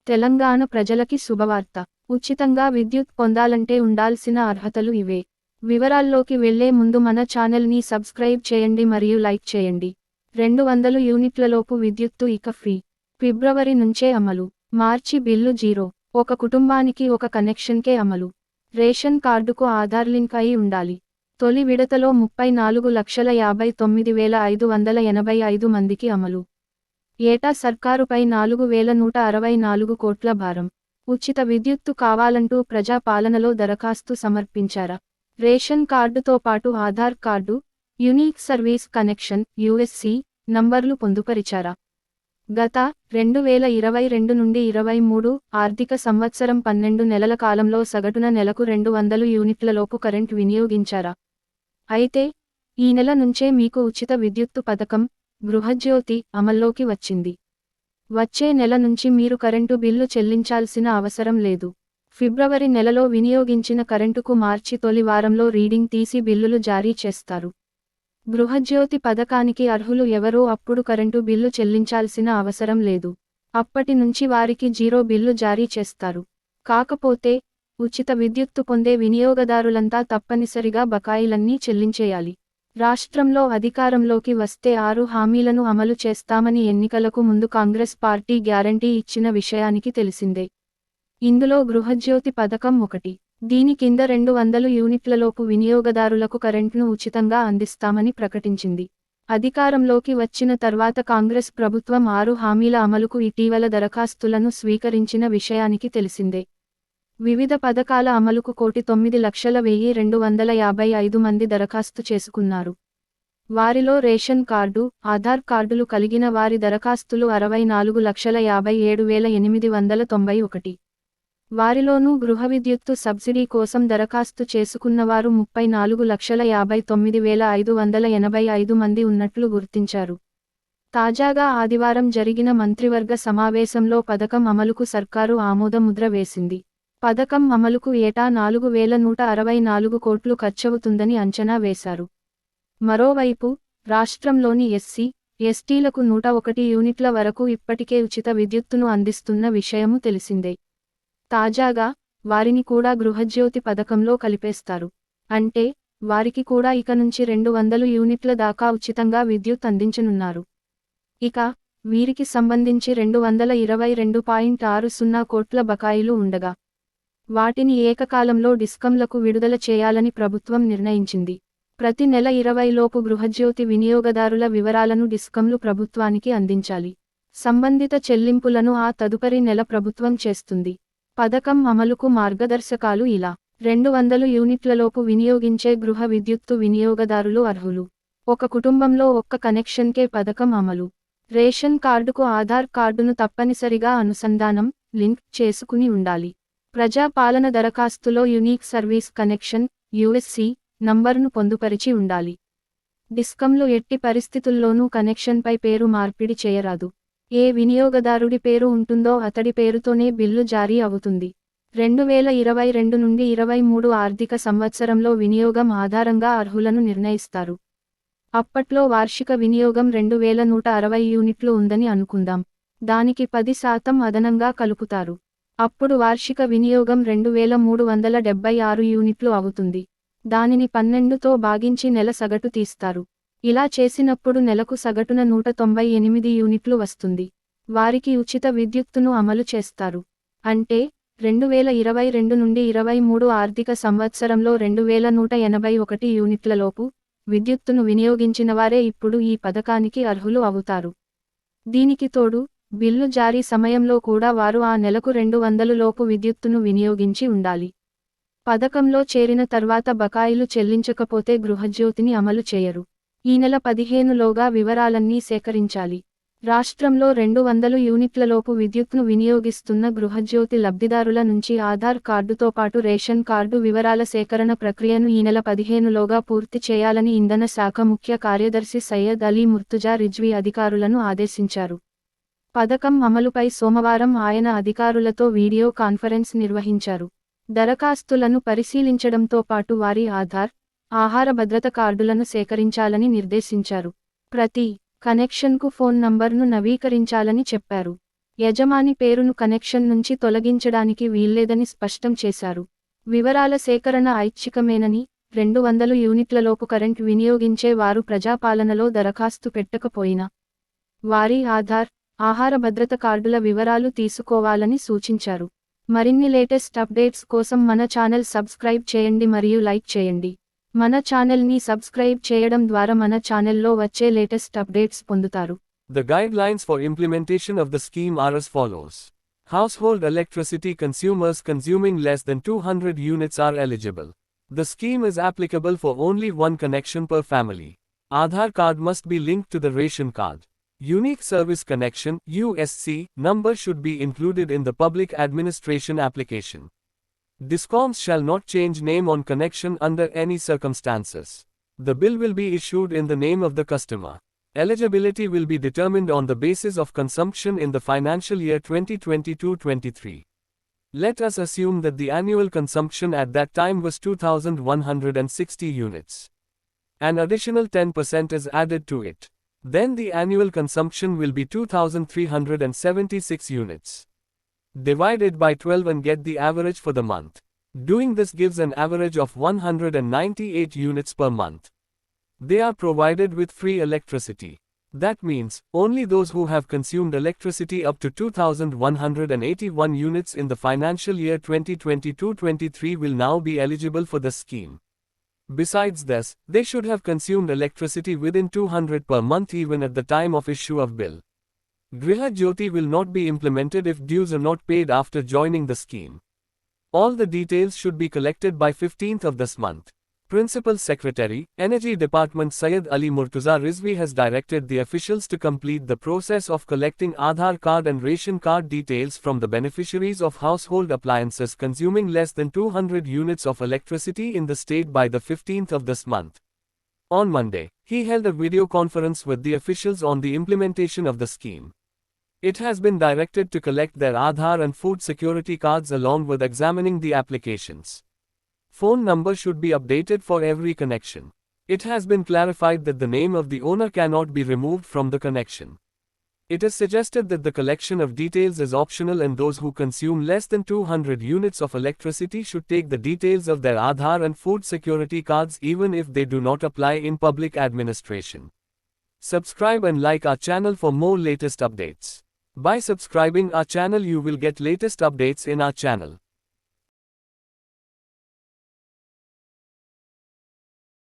తెలంగాణ ప్రజలకి శుభవార్త. ఉచితంగా విద్యుత్ పొందాలంటే ఉండాల్సిన అర్హతలు ఇవే. వివరాల్లోకి వెళ్లే ముందు మన ఛానల్ని సబ్స్క్రైబ్ చేయండి మరియు లైక్ చేయండి. 200 యూనిట్లలోపు విద్యుత్తు ఇక ఫ్రీ. ఫిబ్రవరి నుంచే అమలు. మార్చి బిల్లు 0. ఒక కుటుంబానికి ఒక కనెక్షన్కే అమలు. రేషన్ కార్డుకు ఆధార్ లింక్ అయి ఉండాలి. తొలి విడతలో 34,59,585 మందికి అమలు. ఏటా సర్కారుపై 4,164 కోట్ల భారం. ఉచిత విద్యుత్తు కావాలంటూ ప్రజా పాలనలో దరఖాస్తు సమర్పించారా? రేషన్ కార్డుతో పాటు Aadhaar card, unique service connection (USC) నంబర్లు పొందుపరిచారా? గత 2022 నుండి 23 ఆర్థిక సంవత్సరం 12 నెలల కాలంలో సగటున నెలకు 200 యూనిట్లలోపు కరెంట్ వినియోగించారా? అయితే ఈ నెల నుంచే మీకు ఉచిత విద్యుత్తు పథకం గృహజ్యోతి అమల్లోకి వచ్చింది. వచ్చే నెల నుంచి మీరు కరెంటు బిల్లు చెల్లించాల్సిన అవసరం లేదు. ఫిబ్రవరి నెలలో వినియోగించిన కరెంటుకు మార్చి తొలి వారంలో రీడింగ్ తీసి బిల్లులు జారీ చేస్తారు. గృహజ్యోతి పథకానికి అర్హులు ఎవరో అప్పుడు కరెంటు బిల్లు చెల్లించాల్సిన అవసరం లేదు. అప్పటి నుంచి వారికి 0 బిల్లు జారీ చేస్తారు. కాకపోతే ఉచిత విద్యుత్తు పొందే వినియోగదారులంతా తప్పనిసరిగా బకాయిలన్నీ చెల్లించేయాలి. రాష్ట్రంలో అధికారంలోకి వస్తే 6 హామీలను అమలు చేస్తామని ఎన్నికలకు ముందు కాంగ్రెస్ పార్టీ గ్యారంటీ ఇచ్చిన విషయానికి తెలిసిందే. ఇందులో గృహజ్యోతి పథకం ఒకటి. దీని కింద 200 యూనిట్లలోపు వినియోగదారులకు కరెంట్ను ఉచితంగా అందిస్తామని ప్రకటించింది. అధికారంలోకి వచ్చిన తర్వాత కాంగ్రెస్ ప్రభుత్వం 6 హామీల అమలుకు ఇటీవల దరఖాస్తులను స్వీకరించిన విషయానికి తెలిసిందే. వివిధ పథకాల అమలుకు 1,9,1,255 మంది దరఖాస్తు చేసుకున్నారు. వారిలో రేషన్ కార్డు, ఆధార్ కార్డులు కలిగిన వారి దరఖాస్తులు 64,57,891. వారిలోనూ గృహ విద్యుత్తు సబ్సిడీ కోసం దరఖాస్తు చేసుకున్నవారు 34,59,585 మంది ఉన్నట్లు గుర్తించారు. తాజాగా ఆదివారం జరిగిన మంత్రివర్గ సమావేశంలో పథకం అమలుకు సర్కారు ఆమోదముద్ర వేసింది. పథకం అమలుకు ఏటా 4,164 కోట్లు ఖర్చవుతుందని అంచనా వేశారు. మరోవైపు రాష్ట్రంలోని ఎస్సీ, ఎస్టీలకు 101 యూనిట్ల వరకు ఇప్పటికే ఉచిత విద్యుత్తును అందిస్తున్న విషయము తెలిసిందే. తాజాగా వారిని కూడా గృహజ్యోతి పథకంలో కలిపేస్తారు. అంటే వారికి కూడా ఇక నుంచి 200 యూనిట్ల దాకా ఉచితంగా విద్యుత్ అందించనున్నారు. ఇక వీరికి సంబంధించి 222.60 కోట్ల బకాయిలు ఉండగా వాటిని ఏకకాలంలో డిస్కంలకు విడుదల చేయాలని ప్రభుత్వం నిర్ణయించింది. ప్రతి నెల 20 లోపు గృహజ్యోతి వినియోగదారుల వివరాలను డిస్కంలు ప్రభుత్వానికి అందించాలి. సంబంధిత చెల్లింపులను ఆ తదుపరి నెల ప్రభుత్వం చేస్తుంది. పథకం అమలుకు మార్గదర్శకాలు ఇలా: 200 యూనిట్లలోపు వినియోగించే గృహ విద్యుత్తు వినియోగదారులు అర్హులు. ఒక కుటుంబంలో ఒక్క కనెక్షన్కే పథకం అమలు. రేషన్ కార్డుకు ఆధార్ కార్డును తప్పనిసరిగా అనుసంధానం, లింక్ చేసుకుని ఉండాలి. ప్రజా పాలన దరఖాస్తులో యూనిక్ సర్వీస్ కనెక్షన్ (యూఎస్సి) నంబర్ను పొందుపరిచి ఉండాలి. డిస్కంలు ఎట్టి పరిస్థితుల్లోనూ కనెక్షన్పై పేరు మార్పిడి చేయరాదు. ఏ వినియోగదారుడి పేరు ఉంటుందో అతడి పేరుతోనే బిల్లు జారీ అవుతుంది. 2022 నుండి 23 ఆర్థిక సంవత్సరంలో వినియోగం ఆధారంగా అర్హులను నిర్ణయిస్తారు. అప్పట్లో వార్షిక వినియోగం 2,160 యూనిట్లు ఉందని అనుకుందాం. దానికి 10% అదనంగా కలుపుతారు. అప్పుడు వార్షిక వినియోగం 2,376 యూనిట్లు అవుతుంది. దానిని 12తో భాగించి నెల సగటు తీస్తారు. ఇలా చేసినప్పుడు నెలకు సగటున 198 యూనిట్లు వస్తుంది. వారికి ఉచిత విద్యుత్తును అమలు చేస్తారు. అంటే 2022 నుండి 23 ఆర్థిక సంవత్సరంలో 2,181 యూనిట్లలోపు విద్యుత్తును వినియోగించినవారే ఇప్పుడు ఈ పథకానికి అర్హులు అవుతారు. దీనికి తోడు బిల్లు జారీ సమయంలో కూడా వారు ఆ నెలకు 200 లోపు విద్యుత్తును వినియోగించి ఉండాలి. పథకంలో చేరిన తర్వాత బకాయిలు చెల్లించకపోతే గృహజ్యోతిని అమలు చేయరు. ఈ నెల 15 లోగా వివరాలన్నీ సేకరించాలి. రాష్ట్రంలో 200 యూనిట్లలోపు విద్యుత్ను వినియోగిస్తున్న గృహజ్యోతి లబ్ధిదారుల నుంచి ఆధార్ కార్డుతో పాటు రేషన్ కార్డు వివరాల సేకరణ ప్రక్రియను ఈ నెల 15 లోగా పూర్తి చేయాలని ఇంధన శాఖ ముఖ్య కార్యదర్శి సయ్యద్ అలీ ముర్తుజా రిజ్వీ అధికారులను ఆదేశించారు. పథకం అమలుపై సోమవారం ఆయన అధికారులతో వీడియో కాన్ఫరెన్స్ నిర్వహించారు. దరఖాస్తులను పరిశీలించడంతో పాటు వారి ఆధార్, ఆహార భద్రత కార్డులను సేకరించాలని నిర్దేశించారు. ప్రతి కనెక్షన్కు ఫోన్ నంబర్ను నవీకరించాలని చెప్పారు. యజమాని పేరును కనెక్షన్ నుంచి తొలగించడానికి వీల్లేదని స్పష్టం చేశారు. వివరాల సేకరణ ఐచ్ఛికమేనని, 200 యూనిట్లలోపు కరెంట్ వినియోగించే వారు ప్రజాపాలనలో దరఖాస్తు పెట్టకపోయినా వారి ఆధార్, ఆహార భద్రత కార్డుల వివరాలు తీసుకోవాలని సూచించారు. మరిన్ని లేటెస్ట్ అప్డేట్స్ కోసం మన ఛానల్ సబ్స్క్రైబ్ చేయండి మరియు లైక్ చేయండి. మన ఛానల్ని సబ్స్క్రైబ్ చేయడం ద్వారా మన ఛానల్లో వచ్చే లేటెస్ట్ అప్డేట్స్ పొందుతారు. The guidelines for implementation of the scheme are as follows. Household electricity consumers consuming less than 200 units are eligible. The scheme is applicable for only one connection per family. Aadhaar card must be linked to the ration card. Unique Service Connection (USC) number should be included in the public administration application. Discoms shall not change name on connection under any circumstances. The bill will be issued in the name of the customer. Eligibility will be determined on the basis of consumption in the financial year 2022-23. Let us assume that the annual consumption at that time was 2,160 units. An additional 10% is added to it. Then the annual consumption will be 2,376 units. Divide it by 12 and get the average for the month. Doing this gives an average of 198 units per month. They are provided with free electricity. That means, only those who have consumed electricity up to 2,181 units in the financial year 2022-23 will now be eligible for the scheme. Besides this, they should have consumed electricity within 200 per month even at the time of issue of bill. Griha Jyoti will not be implemented if dues are not paid after joining the scheme. All the details should be collected by 15th of this month. Principal Secretary, Energy Department Syed Ali Murtuza Rizvi has directed the officials to complete the process of collecting Aadhaar card and ration card details from the beneficiaries of household appliances consuming less than 200 units of electricity in the state by the 15th of this month. On Monday, he held a video conference with the officials on the implementation of the scheme. It has been directed to collect their Aadhaar and food security cards along with examining the applications. Phone number should be updated for every connection. It has been clarified that the name of the owner cannot be removed from the connection. It is suggested that the collection of details is optional and those who consume less than 200 units of electricity should take the details of their Aadhaar and food security cards even if they do not apply in public administration. Subscribe and like our channel for more latest updates. By subscribing our channel you will get latest updates in our channel.